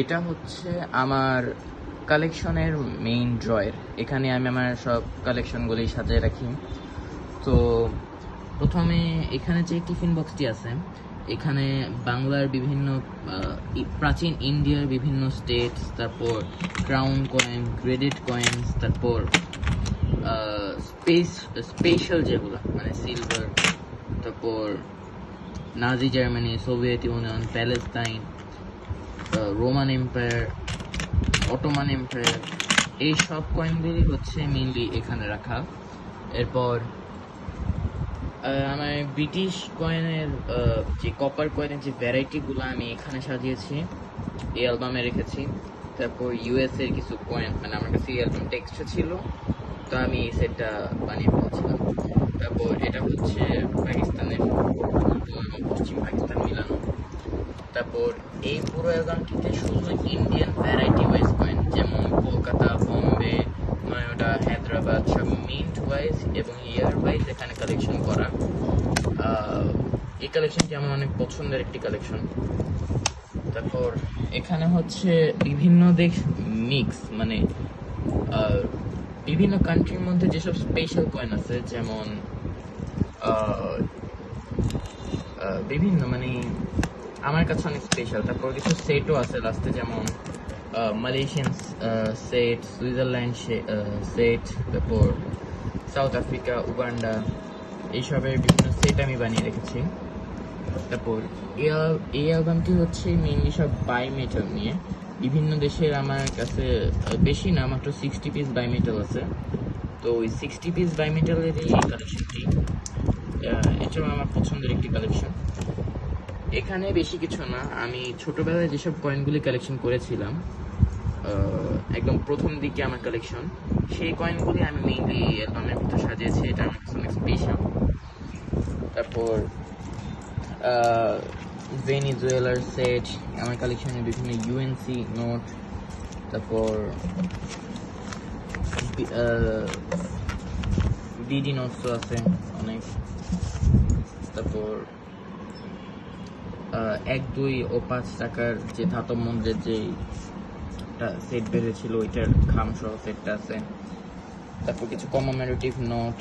এটা হচ্ছে আমার কালেকশনের মেইন ড্রয়ার। এখানে আমি আমার সব কালেকশনগুলি সাজিয়ে রাখি। তো প্রথমে এখানে যে টিফিন বক্সটি আছে, এখানে বাংলার বিভিন্ন প্রাচীন ইন্ডিয়ার বিভিন্ন স্টেটস, তারপর ক্রাউন কয়েন, গ্রেডেড কয়েন্স, তারপর স্পেশাল যেগুলো মানে সিলভার, তারপর Nazi Germany, Soviet Union, Palestine, Roman empire, Ottoman empire, এই সব কয়েনগুলি হচ্ছে মেইনলি এখানে রাখা। এরপর আমার ব্রিটিশ কয়েনের যে কপার কয়েনের যে ভ্যারাইটিগুলো আমি এখানে সাজিয়েছি, এই অ্যালবামে রেখেছি। তারপর ইউএস এর কিছু কয়েন, মানে আমার কাছে এই অ্যালবাম টেক্সটটা ছিল, তো আমি এই সেটটা বানিয়ে ফেলছিলাম। তারপর এটা হচ্ছে পাকিস্তানের পূর্ব এবং পশ্চিম পাকিস্তান মিলানো। তারপর এই পুরো অ্যালবামটিতে শুধু ইন্ডিয়ান ভ্যারাইটি ওয়াইজ কয়েন, যেমন কলকাতা, বম্বে, নয়ডা, হায়দ্রাবাদ, সব মিন্ট ওয়াইজ এবং ইয়ার ওয়াইজ এখানে কালেকশন করা। এই কালেকশনটি আমার অনেক পছন্দের একটি কালেকশন। তারপর এখানে হচ্ছে বিভিন্ন দেশ মিক্স, মানে বিভিন্ন কান্ট্রির মধ্যে যেসব স্পেশাল কয়েন আছে, যেমন বিভিন্ন, মানে আমার কাছে অনেক স্পেশাল। তারপর কিছু সেটও আছে লাস্টে, যেমন মালয়েশিয়ান সেট, সুইজারল্যান্ড সেট, তারপর সাউথ আফ্রিকা, উগান্ডা, এইসবের বিভিন্ন সেট আমি বানিয়ে রেখেছি। তারপর এই অ্যালবামটি হচ্ছে মেইনলি সব বাই মেটাল নিয়ে। বিভিন্ন দেশের আমার কাছে বেশি না, মাত্র 60 পিস বাই মেটাল আছে। তো ওই 60 পিস বাই মেটালের এই কালেকশনটি, এটাও আমার পছন্দের একটি কালেকশন। এখানে বেশি কিছু না, আমি ছোটবেলায় যেসব কয়েনগুলি কালেকশন করেছিলাম, একদম প্রথম দিকে আমার কালেকশন, সেই কয়েনগুলি আমি মেইনলি অ্যালবামের ভিতর সাজিয়েছি। এটা আমার কাছে অনেক স্পেশাল। তারপর ভেনিজুয়েলার সেট, আমার কালেকশনে বিভিন্ন ইউএনসি নোট, তারপর ডিডি নোটসও আছে অনেক। তারপর 1, 2 ও 5 টাকার যে ধাতব মুদ্রের যে সেট বেরিয়েছিল, ওইটার খাম সহ সেটটা আছে। তারপর কিছু কমেমোরেটিভ নোট,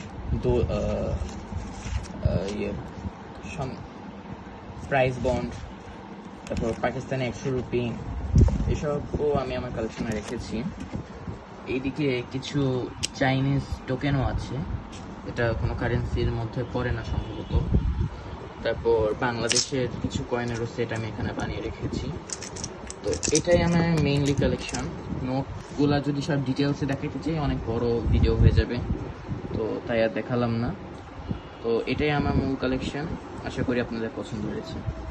ইয়ে প্রাইস বন্ড, তারপর পাকিস্তানি 100 রুপি, এসবও আমি আমার কালেকশনে রেখেছি। এইদিকে কিছু চাইনিজ টোকেনও আছে, এটা কোনো কারেন্সির মধ্যে পড়ে না সম্ভবত। তারপর বাংলাদেশের কিছু কয়েনেরও সেট আমি এখানে বানিয়ে রেখেছি। তো এটাই আমার মেইনলি কালেকশন। নোটগুলা যদি সব ডিটেলসে দেখাতে চাই অনেক বড় ভিডিও হয়ে যাবে, তো তাই আর দেখালাম না। তো এটাই আমার মূল কালেকশন। আশা করি আপনাদের পছন্দ হয়েছে।